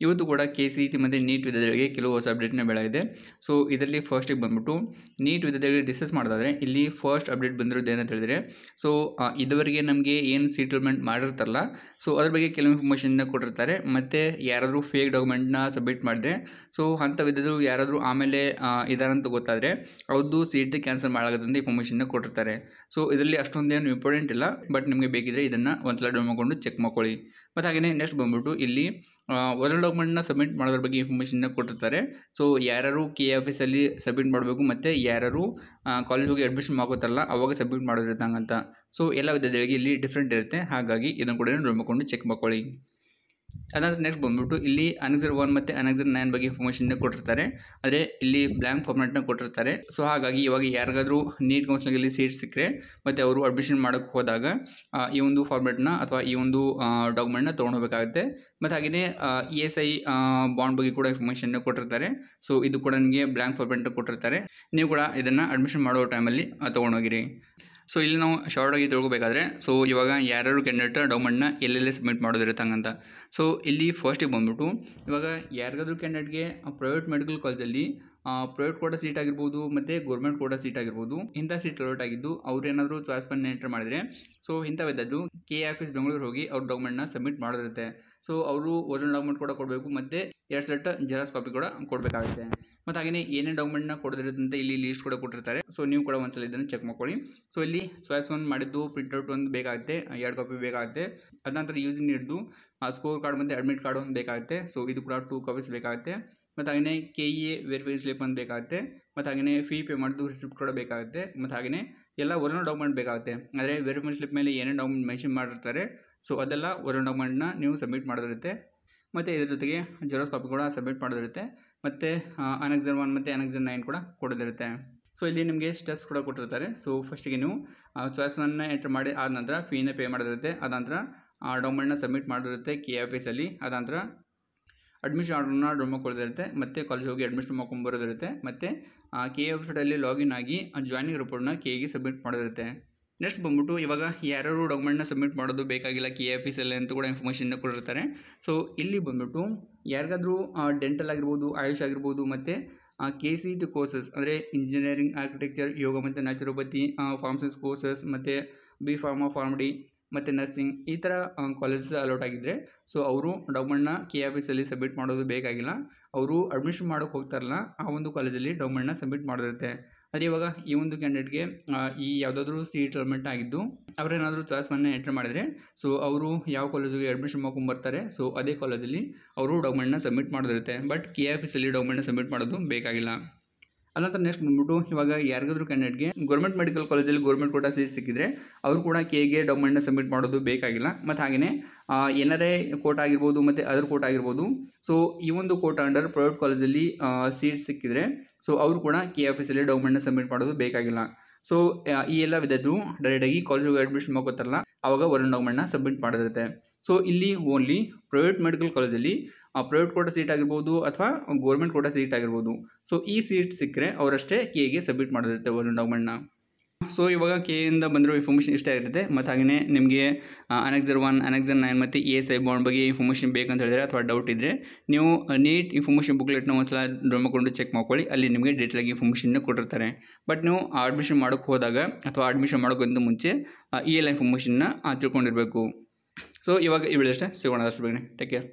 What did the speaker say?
ಇವತ್ತು ಕೂಡ KCET ಮತ್ತು ನೀಟ್ ವಿದ್ಯಾರ್ಥಿಗಳಿಗೆ ಕೆಲವು ಹೊಸ ಅಪ್ಡೇಟ್ನ ಬೆಳಗಿದೆ. ಸೊ ಇದರಲ್ಲಿ ಫಸ್ಟಿಗೆ ಬಂದ್ಬಿಟ್ಟು ನೀಟ್ ವಿದ್ಯಾರ್ಥಿಗಳಿಗೆ ಡಿಸ್ಕಸ್ ಮಾಡೋದಾದರೆ ಇಲ್ಲಿ ಫಸ್ಟ್ ಅಪ್ಡೇಟ್ ಬಂದಿರೋದು ಏನಂತ ಹೇಳಿದರೆ, ಸೊ ಇದುವರೆಗೆ ನಮಗೆ ಏನು ಸೀಟಲ್ಮೆಂಟ್ ಮಾಡಿರ್ತಾರಲ್ಲ, ಸೊ ಅದ್ರ ಬಗ್ಗೆ ಕೆಲವು ಇನ್ಫಾರ್ಮೇಷನ್ನ ಕೊಟ್ಟಿರ್ತಾರೆ. ಮತ್ತು ಯಾರಾದರೂ ಫೇಕ್ ಡಾಕ್ಯುಮೆಂಟ್ನ ಸಬ್ಮಿಟ್ ಮಾಡಿದ್ರೆ, ಸೊ ಅಂಥವಿದ್ದು ಯಾರಾದರೂ ಆಮೇಲೆ ಇದಾರಂತ ಗೊತ್ತಾದರೆ ಅವ್ರದ್ದು CET ಕ್ಯಾನ್ಸಲ್ ಮಾಡಾಗದಂತ ಇನ್ಫಾರ್ಮೇಷನ್ನ ಕೊಟ್ಟಿರ್ತಾರೆ. ಸೊ ಇದರಲ್ಲಿ ಅಷ್ಟೊಂದೇನು ಇಂಪಾರ್ಟೆಂಟ್ ಇಲ್ಲ, ಬಟ್ ನಿಮಗೆ ಬೇಕಿದ್ರೆ ಇದನ್ನು ಒಂದ್ಸಲ ಡೌನ್ ಮಾಡಿಕೊಂಡು ಚೆಕ್ ಮಾಡ್ಕೊಳ್ಳಿ. ಮತ್ತು ಹಾಗೆಯೇ ನೆಕ್ಸ್ಟ್ ಬಂದ್ಬಿಟ್ಟು ಇಲ್ಲಿ ಒರಿಜಿನಲ್ ಡಾಕ್ಯುಮೆಂಟ್ನ ಸಬ್ಮಿಟ್ ಮಾಡೋದ್ರ ಬಗ್ಗೆ ಇನ್ಫಾರ್ಮೇಷನ್ನ ಕೊಟ್ಟಿರ್ತಾರೆ. ಸೊ ಯಾರು KFSಲ್ಲಿ ಸಬ್ಮಿಟ್ ಮಾಡಬೇಕು ಮತ್ತು ಯಾರು ಕಾಲೇಜ್ ಹೋಗಿ ಅಡ್ಮಿಷನ್ ಮಾಡ್ಕೋತಾರಲ್ಲ ಅವಾಗ ಸಬ್ಮಿಟ್ ಮಾಡೋದಿರುತ್ತೆ ಹಂಗಂತ. ಸೊ ಎಲ್ಲ ವಿದ್ಯಾರ್ಥಿಗಳಿಗೆ ಇಲ್ಲಿ ಡಿಫ್ರೆಂಟ್ ಇರುತ್ತೆ, ಹಾಗಾಗಿ ಇದನ್ನು ಕೂಡ ಡೌನ್ ಮಾಡ್ಕೊಂಡು ಚೆಕ್ ಮಾಡ್ಕೊಳ್ಳಿ. ಅದಾದ ನೆಕ್ಸ್ಟ್ ಬಂದ್ಬಿಟ್ಟು ಇಲ್ಲಿ Annexure 1 ಮತ್ತು Annexure 9 ಬಗ್ಗೆ ಇನ್ಫಾರ್ಮೇಷನ್ನ ಕೊಟ್ಟಿರ್ತಾರೆ. ಆದರೆ ಇಲ್ಲಿ ಬ್ಲ್ಯಾಂಕ್ ಫಾರ್ಮೆಟ್ನ ಕೊಟ್ಟಿರ್ತಾರೆ. ಸೊ ಹಾಗಾಗಿ ಇವಾಗ ಯಾರಿಗಾದರೂ ನೀಟ್ ಕೌನ್ಸಿಲಿಂಗಲ್ಲಿ ಸೀಟ್ ಸಿಕ್ಕರೆ ಮತ್ತು ಅವರು ಅಡ್ಮಿಷನ್ ಮಾಡೋಕ್ಕೆ ಹೋದಾಗ ಈ ಒಂದು ಫಾರ್ಮೆಟ್ನ ಅಥವಾ ಈ ಒಂದು ಡಾಕ್ಯುಮೆಂಟ್ನ ತೊಗೊಂಡೋಗ್ಬೇಕಾಗುತ್ತೆ. ಮತ್ತು ಹಾಗೆಯೇ ESI ಬಾಂಡ್ ಬಗ್ಗೆ ಕೂಡ ಇನ್ಫಾರ್ಮೇಷನ್ನ ಕೊಟ್ಟಿರ್ತಾರೆ. ಸೊ ಇದು ಕೂಡ ನಿಮಗೆ ಬ್ಲ್ಯಾಂಕ್ ಫಾರ್ಮೆಟ್ನ ಕೊಟ್ಟಿರ್ತಾರೆ. ನೀವು ಕೂಡ ಇದನ್ನು ಅಡ್ಮಿಷನ್ ಮಾಡೋ ಟೈಮಲ್ಲಿ ತೊಗೊಂಡೋಗಿರಿ. ಸೊ ಇಲ್ಲಿ ನಾವು ಶಾರ್ಟಾಗಿ ತಿಳ್ಕೊಬೇಕಾದ್ರೆ, ಸೊ ಇವಾಗ ಯಾರ್ಯಾರು ಕ್ಯಾಂಡಿಡೇಟ್ ಡಾಕ್ಯುಮೆಂಟ್ನ ಎಲ್ಲೆಲ್ಲಿ ಸಬ್ಮಿಟ್ ಮಾಡೋದಿರುತ್ತೆ ಹಂಗಂತ. ಸೊ ಇಲ್ಲಿ ಫಸ್ಟಿಗೆ ಬಂದ್ಬಿಟ್ಟು ಇವಾಗ ಯಾರಿಗಾದ್ರೂ ಕ್ಯಾಂಡಿಡೇಟ್ಗೆ ಪ್ರೈವೇಟ್ ಮೆಡಿಕಲ್ ಕಾಲೇಜಲ್ಲಿ ಪ್ರೈವೇಟ್ ಕೋಟಾ ಸೀಟ್ ಆಗಿರ್ಬೋದು ಮತ್ತು ಗೌರ್ಮೆಂಟ್ ಕೋಟಾ ಸೀಟ್ ಆಗಿರ್ಬೋದು, ಇಂಥ ಸೀಟ್ ಅಲೋಟ್ ಆಗಿದ್ದು ಅವ್ರೇನಾದರೂ ಚಾಯ್ಸ್ ಪನ್ನ ಎಂಟರ್ ಮಾಡಿದರೆ, ಸೊ ಇಂಥವಿದ್ದದ್ದು KFS ಬೆಂಗಳೂರು ಹೋಗಿ ಅವ್ರ ಡಾಕ್ಯುಮೆಂಟ್ನ ಸಬ್ಮಿಟ್ ಮಾಡೋದಿರುತ್ತೆ. ಸೊ ಅವರು ಒರಿಜಿನಲ್ ಡಾಕ್ಯುಮೆಂಟ್ ಕೂಡ ಕೊಡಬೇಕು ಮತ್ತು 2 ಸೆಟ್ ಜೆರಾಕ್ಸ್ ಕಾಪಿ ಕೂಡ ಕೊಡಬೇಕಾಗುತ್ತೆ. ಮತ್ತು ಹಾಗೆಯೇ ಏನೇನು ಡಾಕ್ಯುಮೆಂಟ್ನ ಕೊಡೋದಿರುತ್ತೆ ಅಂತ ಇಲ್ಲಿ ಲೀಸ್ಟ್ ಕೂಡ ಕೊಟ್ಟಿರ್ತಾರೆ. ಸೊ ನೀವು ಕೂಡ ಒಂದ್ಸಲ ಇದನ್ನು ಚೆಕ್ ಮಾಡ್ಕೊಳ್ಳಿ. ಸೊ ಇಲ್ಲಿ ಚಾಯ್ಸ್ 1 ಮಾಡಿದ್ದು ಪ್ರಿಂಟ್ಔಟ್ ಒಂದು ಬೇಕಾಗುತ್ತೆ, 2 ಕಾಪಿ ಬೇಕಾಗುತ್ತೆ. ಅದಂತರ ಯೂಸಿಂಗ್ ನೀಡ್ದು ಸ್ಕೋರ್ ಕಾರ್ಡ್ ಮತ್ತು ಅಡ್ಮಿಟ್ ಕಾರ್ಡ್ ಒಂದು ಬೇಕಾಗುತ್ತೆ. ಸೊ ಇದು ಕೂಡ 2 ಕಾಪೀಸ್ ಬೇಕಾಗುತ್ತೆ. ಮತ್ತು ಹಾಗೆಯೇ KEA ವೆರಿಫಿಕೇಷನ್ ಸ್ಲಿಪ್ ಒಂದು ಬೇಕಾಗುತ್ತೆ. ಮತ್ತು ಹಾಗೆಯೇ ಫೀ ಪೇ ಮಾಡಿದ್ದು ರಿಸಿಪ್ಟ್ ಕೂಡ ಬೇಕಾಗುತ್ತೆ. ಮತ್ತು ಹಾಗೆಯೇ ಎಲ್ಲ ಒರಿಜಿನಲ್ ಡಾಕ್ಯುಮೆಂಟ್ ಬೇಕಾಗುತ್ತೆ. ಆದರೆ ವೆರಿಫಿಕೇಷನ್ ಸ್ಲಿಪ್ ಮೇಲೆ ಏನೇನು ಡಾಕ್ಯುಮೆಂಟ್ ಮೆನ್ಷನ್ ಮಾಡಿರ್ತಾರೆ, ಸೊ ಅದೆಲ್ಲ ಒರಿಜಿನಲ್ ಡಾಕ್ಯುಮೆಂಟ್ನ ನೀವು ಸಬ್ಮಿಟ್ ಮಾಡೋದಿರುತ್ತೆ. ಮತ್ತು ಇದ್ರ ಜೊತೆಗೆ ಜೆರಾಕ್ಸ್ ಕಾಪಿ ಕೂಡ ಸಬ್ಮಿಟ್ ಮಾಡೋದಿರುತ್ತೆ. ಮತ್ತು Annexure 1 ಮತ್ತು Annexure 9 ಕೂಡ ಕೊಡೋದಿರುತ್ತೆ. ಸೊ ಇಲ್ಲಿ ನಿಮಗೆ ಸ್ಟೆಪ್ಸ್ ಕೂಡ ಕೊಟ್ಟಿರ್ತಾರೆ. ಸೊ ಫಸ್ಟಿಗೆ ನೀವು ಚಾಯ್ಸ್ 1ನ ಎಂಟರ್ ಮಾಡಿ ಆದ ನಂತರ ಫೀನ ಪೇ ಮಾಡೋದಿರುತ್ತೆ. ಅದ ನಂತರ ಡಾಕ್ಯುಮೆಂಟ್ನ ಸಬ್ಮಿಟ್ ಮಾಡೋದಿರುತ್ತೆ KFSಲ್ಲಿ. ಅದ ನಂತರ ಅಡ್ಮಿಷನ್ ಆರ್ಡ್ರನ್ನ ಡೌನ್ ಮಾಡ್ಕೊಳ್ಳೋದಿರುತ್ತೆ. ಮತ್ತು ಕಾಲೇಜ್ ಹೋಗಿ ಅಡ್ಮಿಷನ್ ಮಾಡ್ಕೊಂಬರೋದಿರುತ್ತೆ. ಮತ್ತು KE ವೆಬ್ಸೈಟಲ್ಲಿ ಲಾಗಿನ್ ಆಗಿ ಜಾಯ್ನಿಂಗ್ ರಿಪೋರ್ಟ್ನ KEಗೆ ಸಬ್ಮಿಟ್ ಮಾಡೋದಿರುತ್ತೆ. ನೆಕ್ಸ್ಟ್ ಬಂದ್ಬಿಟ್ಟು ಇವಾಗ ಯಾರ್ಯಾರು ಡಾಕ್ಯುಮೆಂಟ್ನ ಸಬ್ಮಿಟ್ ಮಾಡೋದು ಬೇಕಾಗಿಲ್ಲ KFSಲ್ಲಿ ಅಂತ ಕೂಡ ಇನ್ಫಾರ್ಮೇಷನ್ನ ಕೊಟ್ಟಿರ್ತಾರೆ. ಸೊ ಇಲ್ಲಿ ಬಂದ್ಬಿಟ್ಟು ಯಾರಿಗಾದರೂ ಡೆಂಟಲ್ ಆಗಿರ್ಬೋದು, ಆಯುಷ್ ಆಗಿರ್ಬೋದು ಮತ್ತು KCET ಕೋರ್ಸಸ್ ಅಂದರೆ ಇಂಜಿನಿಯರಿಂಗ್, ಆರ್ಕಿಟೆಕ್ಚರ್, ಯೋಗ ಮತ್ತು ನ್ಯಾಚುರೋಪತಿ, ಫಾರ್ಮಸಿಸ್ ಕೋರ್ಸಸ್ ಮತ್ತು B ಫಾರ್ಮಾ, ಫಾರ್ಮಡಿ ಮತ್ತು ನರ್ಸಿಂಗ್ ಈ ಥರ ಕಾಲೇಜಸ್ ಅಲೋಟ್ ಆಗಿದ್ದರೆ, ಸೊ ಅವರು ಡಾಕ್ಯುಮೆಂಟ್ನ KFSಲ್ಲಿ ಸಬ್ಮಿಟ್ ಮಾಡೋದು ಬೇಕಾಗಿಲ್ಲ. ಅವರು ಅಡ್ಮಿಷನ್ ಮಾಡೋಕ್ಕೆ ಹೋಗ್ತಾರಲ್ಲ ಆ ಒಂದು ಕಾಲೇಜಲ್ಲಿ ಡಾಕ್ಯುಮೆಂಟ್ನ ಸಬ್ಮಿಟ್ ಮಾಡೋದಿರುತ್ತೆ. ಅದೇ ಇವಾಗ ಈ ಒಂದು ಕ್ಯಾಂಡಿಡೇಟ್ಗೆ ಈ ಯಾವುದಾದ್ರೂ ಸೀಟ್ ಅಲಾಟ್ಮೆಂಟ್ ಆಗಿದ್ದು ಅವರೇನಾದರೂ ಚಾಯ್ಸ್ ಒನ್ನ ಎಂಟರ್ ಮಾಡಿದರೆ, ಸೊ ಅವರು ಯಾವ ಕಾಲೇಜಿಗೆ ಅಡ್ಮಿಷನ್ ಮಾಡ್ಕೊಂಬರ್ತಾರೆ, ಸೊ ಅದೇ ಕಾಲೇಜಲ್ಲಿ ಅವರು ಡಾಕ್ಯುಮೆಂಟ್ನ ಸಬ್ಮಿಟ್ ಮಾಡೋದಿರುತ್ತೆ. ಬಟ್ KFSಲ್ಲಿ ಡಾಕ್ಯುಮೆಂಟ್ನ ಸಬ್ಮಿಟ್ ಮಾಡೋದು ಬೇಕಾಗಿಲ್ಲ. ಅನಂತರ ನೆಕ್ಸ್ಟ್ ಬಂದ್ಬಿಟ್ಟು ಇವಾಗ ಯಾರಿಗಾದ್ರೂ ಕ್ಯಾಂಡಿಡೇಟ್ಗೆ ಗೌರ್ಮೆಂಟ್ ಮೆಡಿಕಲ್ ಕಾಲೇಜಲ್ಲಿ ಗೌರ್ಮೆಂಟ್ ಕೋಟಾ ಸೀಟ್ ಸಿಕ್ಕಿದ್ರೆ ಅವರು ಕೂಡ KEಗೆ ಡಾಕ್ಯುಮೆಂಟ್ನ ಸಬ್ಮಿಟ್ ಮಾಡೋದು ಬೇಕಾಗಿಲ್ಲ. ಮತ್ತು ಹಾಗೆಯೇ NRI ಕೋಟಾ ಆಗಿರ್ಬೋದು ಮತ್ತು ಅದರ್ ಕೋಟಾ ಆಗಿರ್ಬೋದು, ಸೊ ಈ ಒಂದು ಕೋಟಾ ಅಂಡರ್ ಪ್ರೈವೇಟ್ ಕಾಲೇಜಲ್ಲಿ ಸೀಟ್ ಸಿಕ್ಕಿದ್ರೆ, ಸೊ ಅವರು ಕೂಡ KFSಲ್ಲಿ ಡಾಕ್ಯುಮೆಂಟ್ನ ಸಬ್ಮಿಟ್ ಮಾಡೋದು ಬೇಕಾಗಿಲ್ಲ. ಸೊ ಈ ಎಲ್ಲ ವಿಧದ್ದು ಡೈರೆಕ್ಟಾಗಿ ಕಾಲೇಜಿಗೆ ಅಡ್ಮಿಷನ್ ಮಾಡ್ಕೋತಾರಲ್ಲ ಆವಾಗ ಒರಿಜಿನಲ್ ಡಾಕ್ಯುಮೆಂಟ್ನ ಸಬ್ಮಿಟ್ ಮಾಡೋದಿರುತ್ತೆ. ಸೊ ಇಲ್ಲಿ ಓನ್ಲಿ ಪ್ರೈವೇಟ್ ಮೆಡಿಕಲ್ ಕಾಲೇಜಲ್ಲಿ ಪ್ರೈವೇಟ್ ಕೋಟಾ ಸೀಟ್ ಆಗಿರ್ಬೋದು ಅಥವಾ ಗೌರ್ಮೆಂಟ್ ಕೋಟಾ ಸೀಟ್ ಆಗಿರ್ಬೋದು, ಸೊ ಈ ಸೀಟ್ ಸಿಕ್ಕರೆ ಅವರಷ್ಟೇ KEಗೆ ಸಬ್ಮಿಟ್ ಮಾಡೋದಿರುತ್ತೆ ಒರಿಜಿನಲ್ ಡಾಕ್ಯುಮೆಂಟ್ನ. ಸೊ ಇವಾಗ KEಯಿಂದ ಬಂದಿರೋ ಇನ್ಫಾರ್ಮೇಷನ್ ಇಷ್ಟ ಆಗಿರುತ್ತೆ. ಮತ್ತು ಹಾಗೆಯೇ ನಿಮಗೆ Annexure 1, Annexure 9 ಮತ್ತು ESI ಬಾಂಡ್ ಬಗ್ಗೆ ಇನ್ಫಾರ್ಮೇಷನ್ ಬೇಕಂತ ಹೇಳಿದ್ರೆ ಅಥವಾ ಡೌಟ್ ಇದ್ದರೆ ನೀವು ನೀಟ್ ಇನ್ಫಾರ್ಮೇಷನ್ ಬುಕ್ಲೆಟ್ನ ಒಂದ್ಸಲ ಡೌನ್ ಮಾಡ್ಕೊಂಡು ಚೆಕ್ ಮಾಡ್ಕೊಳ್ಳಿ. ಅಲ್ಲಿ ನಿಮಗೆ ಡೀಟೇಲಾಗಿ ಇನ್ಫಾರ್ಮೇಷನ್ನ ಕೊಟ್ಟಿರ್ತಾರೆ. ಬಟ್ ನೀವು ಅಡ್ಮಿಷನ್ ಮಾಡೋಕ್ಕೆ ಹೋದಾಗ ಅಥವಾ ಅಡ್ಮಿಷನ್ ಮಾಡೋಕ್ಕಿಂತ ಮುಂಚೆ ಈ ಎಲ್ಲ ಇನ್ಫಾರ್ಮೇಷನ್ನ ತಿಳ್ಕೊಂಡಿರಬೇಕು. ಸೊ ಇವಾಗ ಈ ವಿಡಿಯೋ ಅಷ್ಟೇ, ಸಿಗೋಣ ಅಷ್ಟು ಬೇಗನೆ. Take care.